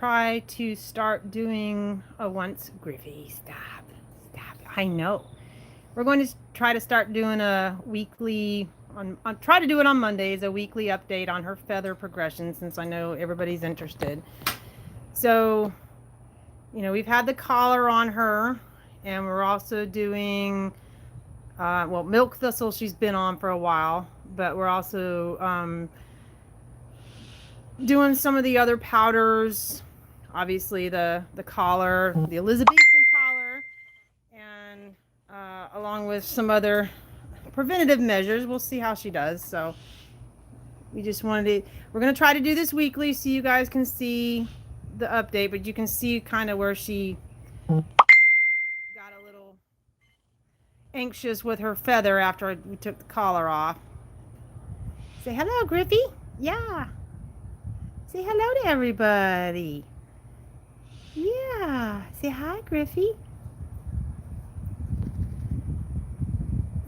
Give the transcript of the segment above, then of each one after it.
try to start doing a once Griffey. Stop. I know. We're going to try to start doing a weekly on try to do it on Mondays, a weekly update on her feather progression since I know everybody's interested. So, we've had the collar on her, and we're also doing milk thistle she's been on for a while, but we're also doing some of the other powders, obviously the collar, the Elizabethan collar, and along with some other preventative measures. We'll see how she does. So we're going to try to do this weekly so you guys can see the update, but you can see kind of where she got a little anxious with her feather after we took the collar off. Say hello, Griffey. Yeah. Say hello to everybody. Yeah. Say hi, Griffey.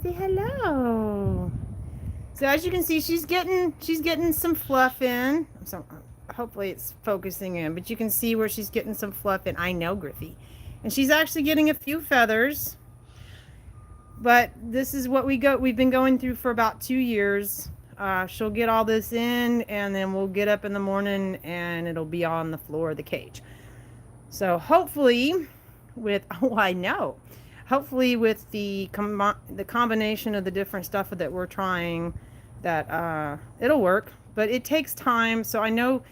Say hello. So as you can see, she's getting some fluff in. So hopefully it's focusing in, but you can see where she's getting some fluff in. I know, Griffey. And she's actually getting a few feathers. But this is what we've been going through for about 2 years. She'll get all this in, and then we'll get up in the morning and it'll be on the floor of the cage. So hopefully hopefully with the combination of the different stuff that we're trying, that it'll work, but it takes time. So I know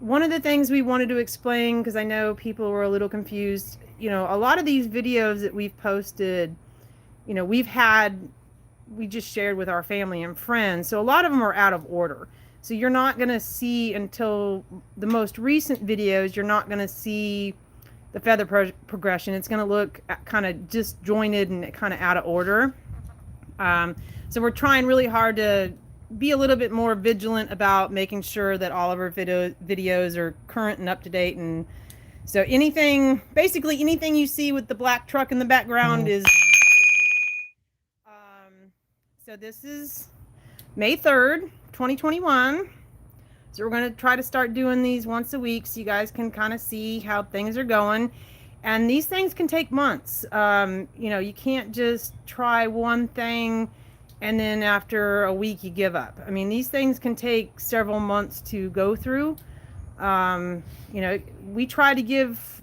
one of the things we wanted to explain, because I know people were a little confused, a lot of these videos that we've posted, we just shared with our family and friends. So a lot of them are out of order. So you're not going to see, until the most recent videos, you're not going to see the feather progression. It's going to look kind of disjointed and kind of out of order. So we're trying really hard to be a little bit more vigilant about making sure that all of our videos are current and up to date. And so basically anything you see with the black truck in the background is so this is May 3rd, 2021. So we're going to try to start doing these once a week so you guys can kind of see how things are going. And these things can take months. You can't just try one thing and then after a week you give up. I mean, these things can take several months to go through. We try to give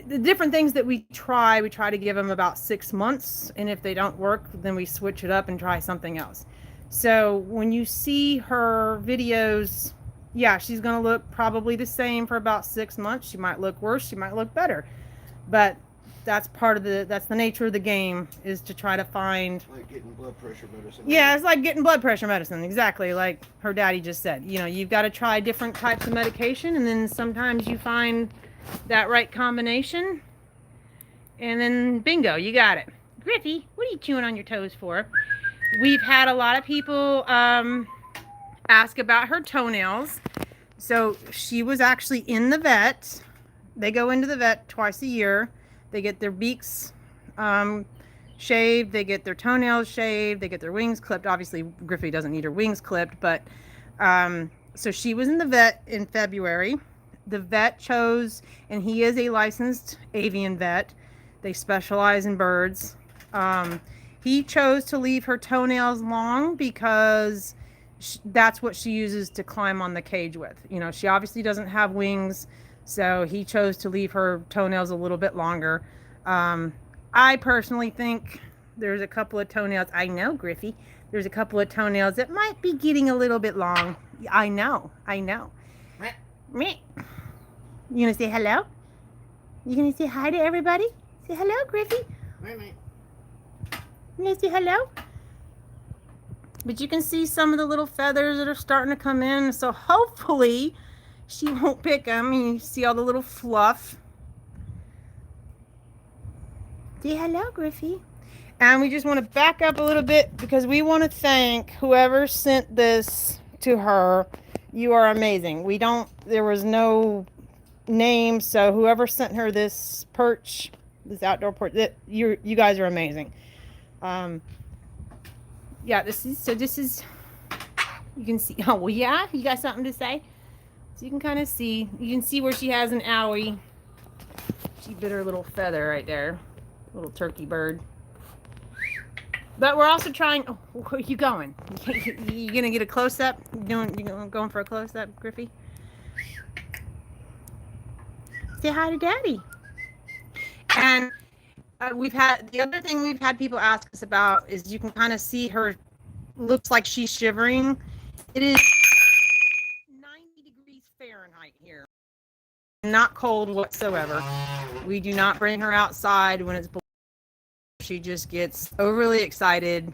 the different things that we try to give them about 6 months. And if they don't work, then we switch it up and try something else. So when you see her videos, yeah, she's going to look probably the same for about 6 months. She might look worse. She might look better. But that's the nature of the game, is to try to find. Like getting blood pressure medicine. Yeah, it's like getting blood pressure medicine. Exactly. Like her daddy just said, you've got to try different types of medication. And then sometimes you find that right combination. And then bingo, you got it. Griffey, what are you chewing on your toes for? We've had a lot of people ask about her toenails. So she was actually in the vet. They go into the vet twice a year. They get their beaks shaved. They get their toenails shaved. They get their wings clipped. Obviously, Griffey doesn't need her wings clipped. But so she was in the vet in February. The vet chose, and he is a licensed avian vet. They specialize in birds. He chose to leave her toenails long because that's what she uses to climb on the cage with. She obviously doesn't have wings, so he chose to leave her toenails a little bit longer. I personally think there's a couple of toenails. I know, Griffey. There's a couple of toenails that might be getting a little bit long. I know. Me. You gonna say hello? You gonna say hi to everybody? Say hello, Griffey. Me. You gonna say hello? But you can see some of the little feathers that are starting to come in. So hopefully she won't pick them. You see all the little fluff. Say hello, Griffey. And we just want to back up a little bit because we want to thank whoever sent this to her. You are amazing. There was no name, so whoever sent her this perch, this outdoor perch, you guys are amazing. Yeah, this is, you can see, oh, well, yeah, you got something to say? So you can kind of see, you can see where she has an owie. She bit her little feather right there, little turkey bird. But we're also trying. Oh, where are you going? You gonna get a close up? You going for a close up, Griffey? Say hi to Daddy. And we've had the other thing we've had people ask us about is you can kind of see her. Looks like she's shivering. It is 90 degrees Fahrenheit here. Not cold whatsoever. We do not bring her outside when it's below. She just gets overly excited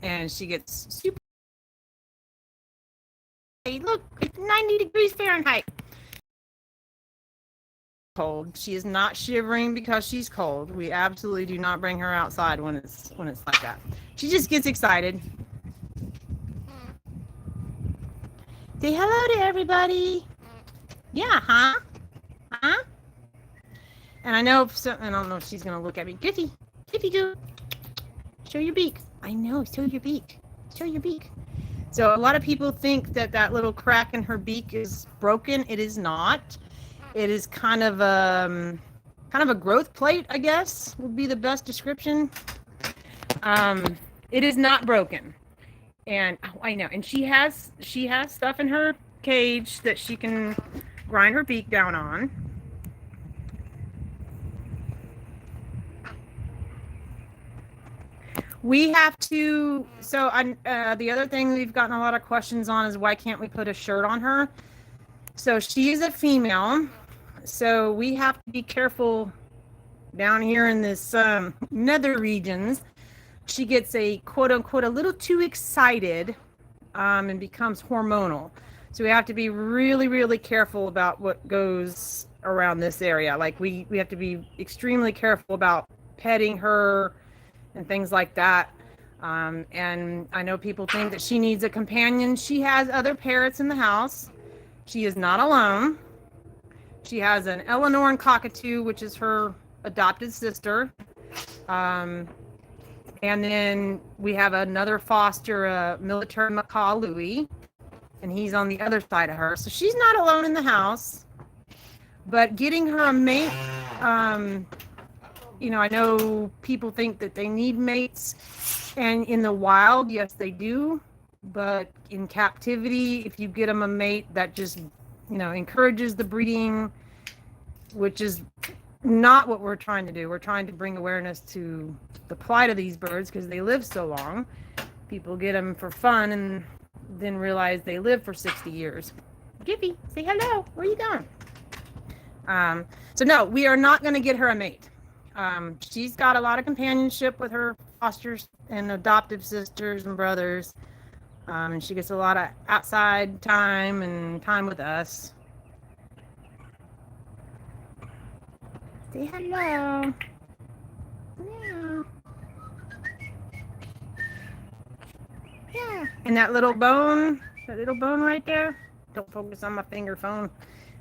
and she gets super. Hey, look, it's 90 degrees Fahrenheit. Cold. She is not shivering because she's cold. We absolutely do not bring her outside when it's like that. She just gets excited. Say hello to everybody. Yeah, huh? Huh? And I know, I don't know if she's gonna look at me. Griffy, go. Show your beak. I know, show your beak. Show your beak. So a lot of people think that little crack in her beak is broken. It is not. It is kind of a growth plate, I guess, would be the best description. It is not broken. And oh, I know. And she has stuff in her cage that she can grind her beak down on. We have to, so the other thing we've gotten a lot of questions on is why can't we put a shirt on her? So she is a female, so we have to be careful down here in this nether regions. She gets a quote unquote a little too excited and becomes hormonal. So we have to be really, really careful about what goes around this area. Like we have to be extremely careful about petting her and things like that. And I know people think that she needs a companion. She has other parrots in the house. She is not alone. She has an Eleanor Cockatoo, which is her adopted sister. And then we have another foster, military macaw, Louie, and he's on the other side of her. So she's not alone in the house. But getting her a mate, I know people think that they need mates, and in the wild, yes, they do. But in captivity, if you get them a mate, that just, encourages the breeding, which is not what we're trying to do. We're trying to bring awareness to the plight of these birds because they live so long. People get them for fun and then realize they live for 60 years. Gippy, say hello. Where are you going? So no, we are not going to get her a mate. She's got a lot of companionship with her fosters and adoptive sisters and brothers. And she gets a lot of outside time and time with us. Say hello. Yeah. Yeah. And that little bone right there. Don't focus on my finger phone.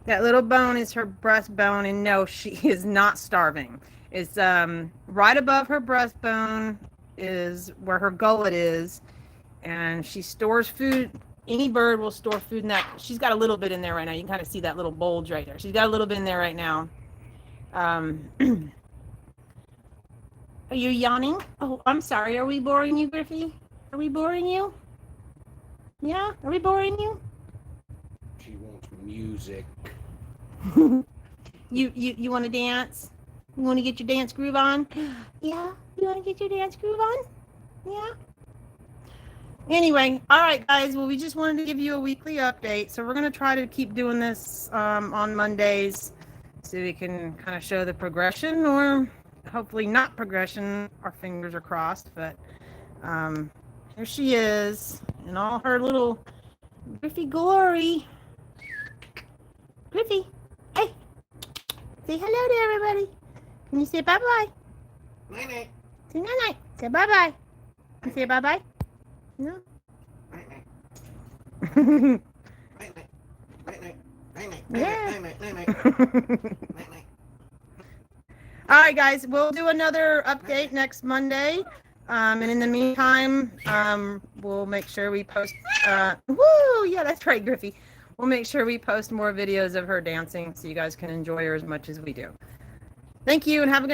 That little bone is her breastbone, and no, she is not starving. It's right above her breastbone is where her gullet is, and she stores food. Any bird will store food in that. She's got a little bit in there right now. You can kind of see that little bulge right there. She's got a little bit in there right now. Are you yawning? Oh, I'm sorry. Are we boring you, Griffey? Are we boring you? Yeah? Are we boring you? She wants music. You want to dance? You want to get your dance groove on? Yeah? You want to get your dance groove on? Yeah? Anyway, all right, guys. Well, we just wanted to give you a weekly update. So we're going to try to keep doing this on Mondays so we can kind of show the progression, or hopefully not progression. Our fingers are crossed, but here she is in all her little Griffey glory. Griffey, hey, say hello to everybody. Can you say bye-bye? Night-night. Say night-night. Say bye-bye. You say bye-bye? No? Night-night. Night-night. Night-night. Night-night. Yeah. Night-night. Night-night. All right, guys, we'll do another update next Monday. And in the meantime, we'll make sure we post. Woo! Yeah, that's right, Griffey. We'll make sure we post more videos of her dancing so you guys can enjoy her as much as we do. Thank you and have a good